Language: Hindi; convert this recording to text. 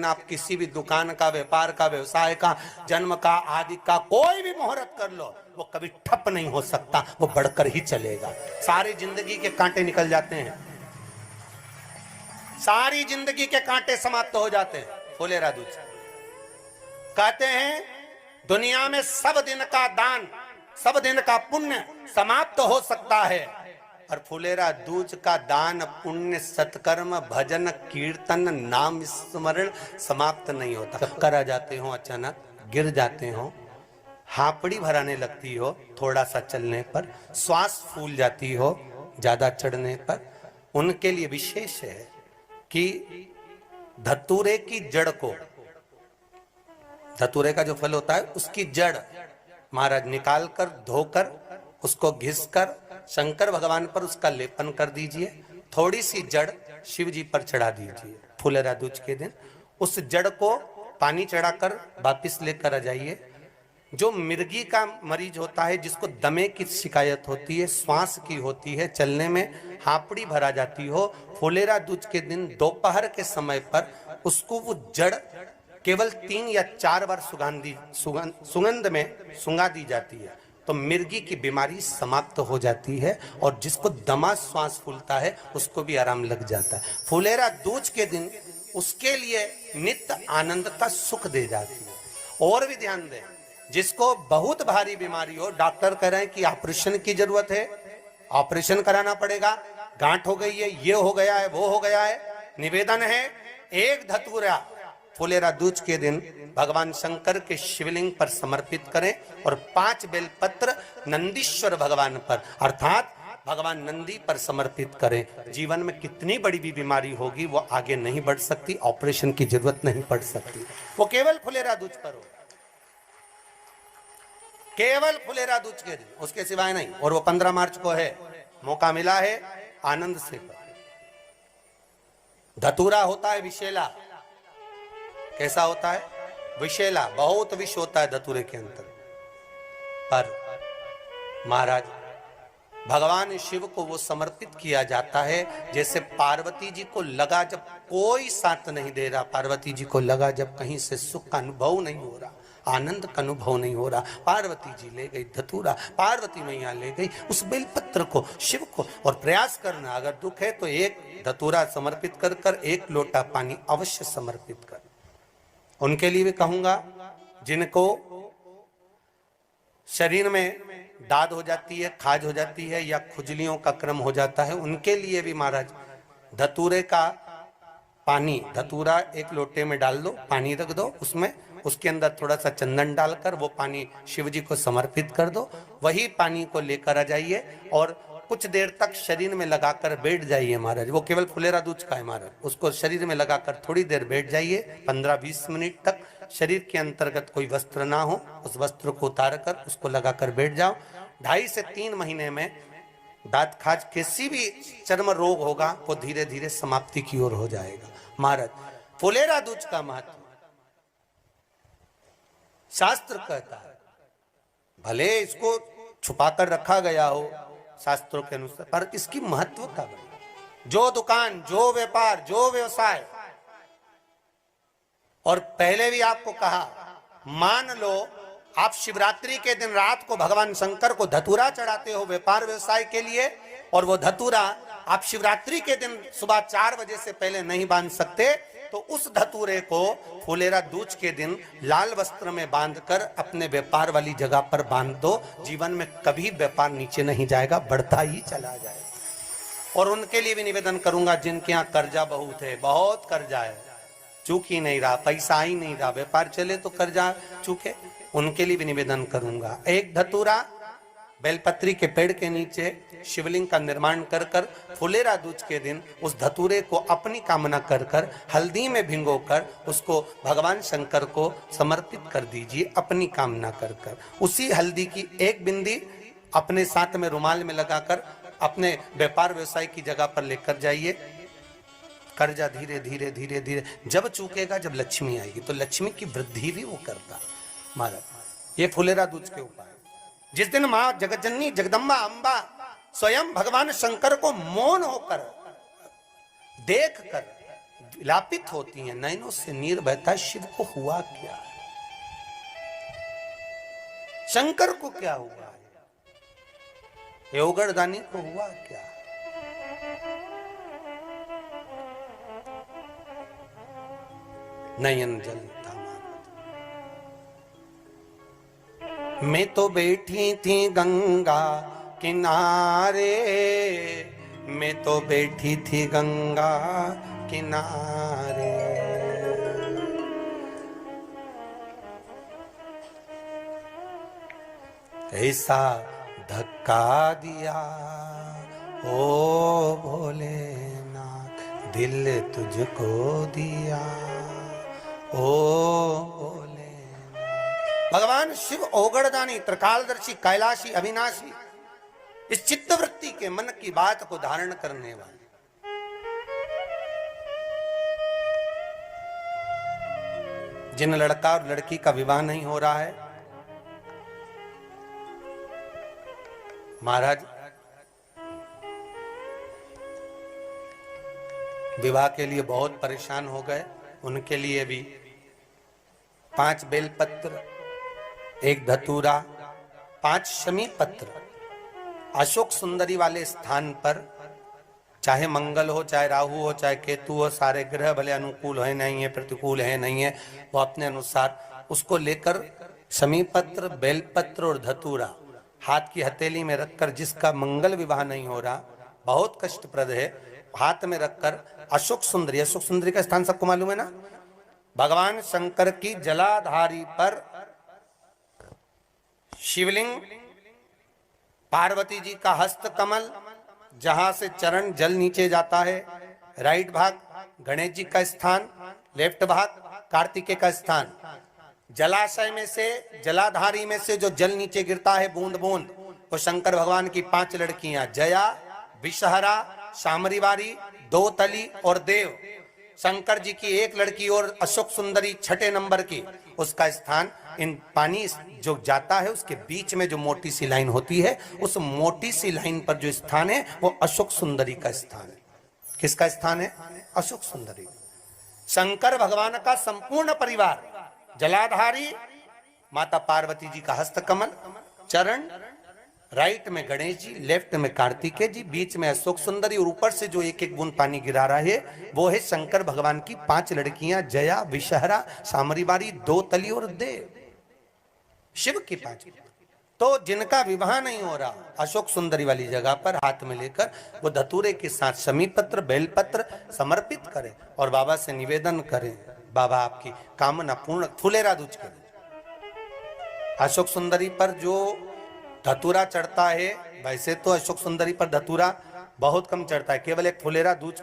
दिन आप किसी भी दुकान का, व्यापार का, व्यवसाय का, जन्म का, आदि का कोई भी मुहूर्त कर लो, वो कभी ठप नहीं हो सकता, वो बढ़कर ही चलेगा। सारी जिंदगी के कांटे निकल जाते हैं, सारी जिंदगी के कांटे समाप्त हो जाते हैं। फुलेरा दूज कहते हैं दुनिया में सब दिन का दान, सब दिन का पुण्य समाप्त हो सकता है, और फुलेरा दूज का दान, पुण्य, सत्कर्म, भजन, कीर्तन, नाम स्मरण समाप्त नहीं होता। चक्कर आ जाते हो, अचानक गिर जाते हो, हापड़ी भराने लगती हो थोड़ा सा चलने पर, श्वास फूल जाती हो ज्यादा चढ़ने पर, उनके लिए विशेष है कि धतूरे की जड़ को, धतूरे का जो फल होता है उसकी जड़ महाराज निकाल कर, धोकर, उसको घिसकर शंकर भगवान पर उसका लेपन कर दीजिए। थोड़ी सी जड़ शिव जी पर चढ़ा दीजिए फुलेरा दूज के दिन। उस जड़ को पानी चढ़ाकर वापिस लेकर आ जाइए। जो मिर्गी का मरीज होता है, जिसको दमे की शिकायत होती है, श्वास की होती है, चलने में हापड़ी भरा जाती हो, फुलेरा दूज के दिन दोपहर के समय पर उसको वो जड़ केवल 3 या 4 बार सुगंध में सुंगा दी जाती है, तो मिर्गी की बीमारी समाप्त हो जाती है, और जिसको दमा श्वास फूलता है उसको भी आराम लग जाता है। फुलेरा दूज के दिन उसके लिए नित्य आनंद का सुख दे जाती है। और भी ध्यान दें, जिसको बहुत भारी बीमारी हो, डॉक्टर कह रहे हैं कि ऑपरेशन की जरूरत है, ऑपरेशन कराना पड़ेगा, गांठ हो गई है, ये हो गया है, वो हो गया है, निवेदन है एक धतूरा फुलेरा दूज के दिन भगवान शंकर के शिवलिंग पर समर्पित करें, और 5 बेलपत्र नंदीश्वर भगवान पर अर्थात भगवान नंदी पर समर्पित करें। जीवन में कितनी बड़ी भी बीमारी होगी वो आगे नहीं बढ़ सकती, ऑपरेशन की जरूरत नहीं पड़ सकती, वो केवल फुलेरा दूज पर हो, केवल फुलेरा दूज के दिन, उसके सिवाय नहीं। और वो 15 मार्च को है, मौका मिला है, आनंद से करो। धतूरा होता है विषैला, कैसा होता है? विषैला, बहुत विष होता है धतूरे के अंदर। पर महाराज भगवान शिव को वो समर्पित किया जाता है, जैसे पार्वती जी को लगा जब कोई साथ नहीं दे रहा, पार्वती जी को लगा जब कहीं से सुख का अनुभव नहीं हो रहा, आनंद का अनुभव नहीं हो रहा, पार्वती जी ले गई धतूरा, पार्वती मैया ले गई उस बेलपत्र को शिव को। और प्रयास करना, अगर दुख है तो एक धतूरा समर्पित कर कर 1 लोटा पानी अवश्य समर्पित कर। उनके लिए भी कहूंगा जिनको शरीर में दाद हो जाती है, खाज हो जाती है, या खुजलियों का क्रम हो जाता है, उनके लिए भी महाराज धतूरे का पानी, धतूरा 1 लोटे में डाल दो, पानी रख दो उसमें, उसके अंदर थोड़ा सा चंदन डालकर वो पानी शिव जी को समर्पित कर दो। वही पानी को लेकर आ जाइए और कुछ देर तक शरीर में लगाकर बैठ जाइए महाराज। वो केवल फुलेरा दूज का है महाराज, उसको शरीर में लगाकर थोड़ी देर बैठ जाइए, 15-20 मिनट तक। शरीर के अंतर्गत कोई वस्त्र ना हो, उस वस्त्र को उतार कर उसको लगाकर बैठ जाओ। 2.5 से 3 महीने में दांत खाज, किसी भी चर्म रोग होगा वो धीरे धीरे समाप्ति की ओर हो जाएगा। महाराज फुलेरा दूज का महत्व शास्त्र कहता है, भले इसको छुपाकर रखा गया हो शास्त्रों के अनुसार, पर इसकी महत्व का जो दुकान, जो व्यापार, जो व्यवसाय, और पहले भी आपको कहा, मान लो आप शिवरात्रि के दिन रात को भगवान शंकर को धतूरा चढ़ाते हो व्यापार व्यवसाय के लिए, और वो धतूरा आप शिवरात्रि के दिन सुबह 4 बजे से पहले नहीं बांध सकते, तो उस धतूरे को फुलेरा दूज के दिन लाल वस्त्र में बांधकर अपने व्यापार वाली जगह पर बांध दो। जीवन में कभी व्यापार नीचे नहीं जाएगा, बढ़ता ही चला जाएगा। और उनके लिए भी निवेदन करूंगा जिनके यहाँ कर्जा बहुत है, बहुत कर्जा है, चूक ही नहीं रहा, पैसा ही नहीं रहा, व्यापार चले तो कर्जा चूके, उनके लिए भी निवेदन करूंगा, 1 धतूरा बेलपत्री के पेड़ के नीचे शिवलिंग का निर्माण कर कर फुलेरा दूज के दिन उस धतूरे को अपनी कामना कर कर हल्दी में भिंगोकर उसको भगवान शंकर को समर्पित कर दीजिए अपनी कामना कर कर। उसी हल्दी की 1 बिंदी अपने साथ में रुमाल में लगाकर अपने व्यापार व्यवसाय की जगह पर लेकर जाइए। कर्जा धीरे धीरे धीरे धीरे जब चूकेगा, जब लक्ष्मी आएगी, तो लक्ष्मी की वृद्धि भी वो करता। महाराज ये फुलेरा दूज के उपाय, जिस दिन मां जगतजननी जगदम्बा अंबा स्वयं भगवान शंकर को मौन होकर देख कर विलापित होती हैं, नयनों से नीर बहता है, शिव को हुआ क्या, शंकर को क्या हुआ, योगरदानी को हुआ क्या। नयन जलता मैं तो बैठी थी गंगा किनारे, मैं तो बैठी थी गंगा किनारे, ऐसा धक्का दिया ओ भोलेनाथ, दिल तुझको दिया ओ भोलेनाथ। भगवान शिव ओगड़दानी, त्रिकालदर्शी, कैलाशी, अविनाशी, इस चित्तवृत्ति के मन की बात को धारण करने वाले, जिन लड़का और लड़की का विवाह नहीं हो रहा है, महाराज विवाह के लिए बहुत परेशान हो गए, उनके लिए भी 5 बेलपत्र, 1 धतूरा, 5 शमी पत्र अशोक सुंदरी वाले स्थान पर, चाहे मंगल हो, चाहे राहु हो, चाहे केतु हो, सारे ग्रह भले अनुकूल है नहीं है, प्रतिकूल है नहीं है, वो अपने अनुसार उसको लेकर शमी पत्र, बेलपत्र और धतूरा हाथ की हथेली में रखकर, जिसका मंगल विवाह नहीं हो रहा, बहुत कष्टप्रद है, हाथ में रखकर अशोक सुंदरी, अशोक सुंदरी का स्थान सबको मालूम है ना, भगवान शंकर की जलाधारी पर शिवलिंग, पार्वती जी का हस्त कमल, जहां से चरण जल नीचे जाता है, राइट भाग गणेश जी का स्थान, लेफ्ट भाग कार्तिकेय का स्थान, जलाशय में से, जलाधारी में से जो जल नीचे गिरता है बूंद बूंद, वो शंकर भगवान की 5 लड़कियां, जया, विषहरा, शामरीवारी, दो तली और देव, शंकर जी की 1 लड़की और अशोक सुंदरी 6 नंबर की, उसका स्थान, इन पानी जो जाता है उसके बीच में जो मोटी सी लाइन होती है, उस मोटी सी लाइन पर जो स्थान है वो अशोक सुंदरी का स्थान है। किसका स्थान है? अशोक सुंदरी। शंकर भगवान का संपूर्ण परिवार, जलाधारी माता पार्वती जी का हस्तकमल, चरण, राइट में गणेश जी, लेफ्ट में कार्तिकेय जी, बीच में अशोक सुंदरी, और ऊपर से जो 1-1 बूंद पानी गिरा रहा है वो है शंकर भगवान की 5 लड़कियां, जया, विषहरा, सामरीवारी, दो तली और देव, शिव की 5। तो जिनका विवाह नहीं हो रहा, अशोक सुंदरी वाली जगह पर हाथ में लेकर वो धतूरे के साथ शमी पत्र, बेलपत्र समर्पित करें और बाबा से निवेदन करें, बाबा आपकी कामना पूर्ण, फुलेरा दूज करें। अशोक सुंदरी पर जो धतूरा चढ़ता है, वैसे तो अशोक सुंदरी पर धतूरा बहुत कम चढ़ता है, केवल एक फुलेरा दूज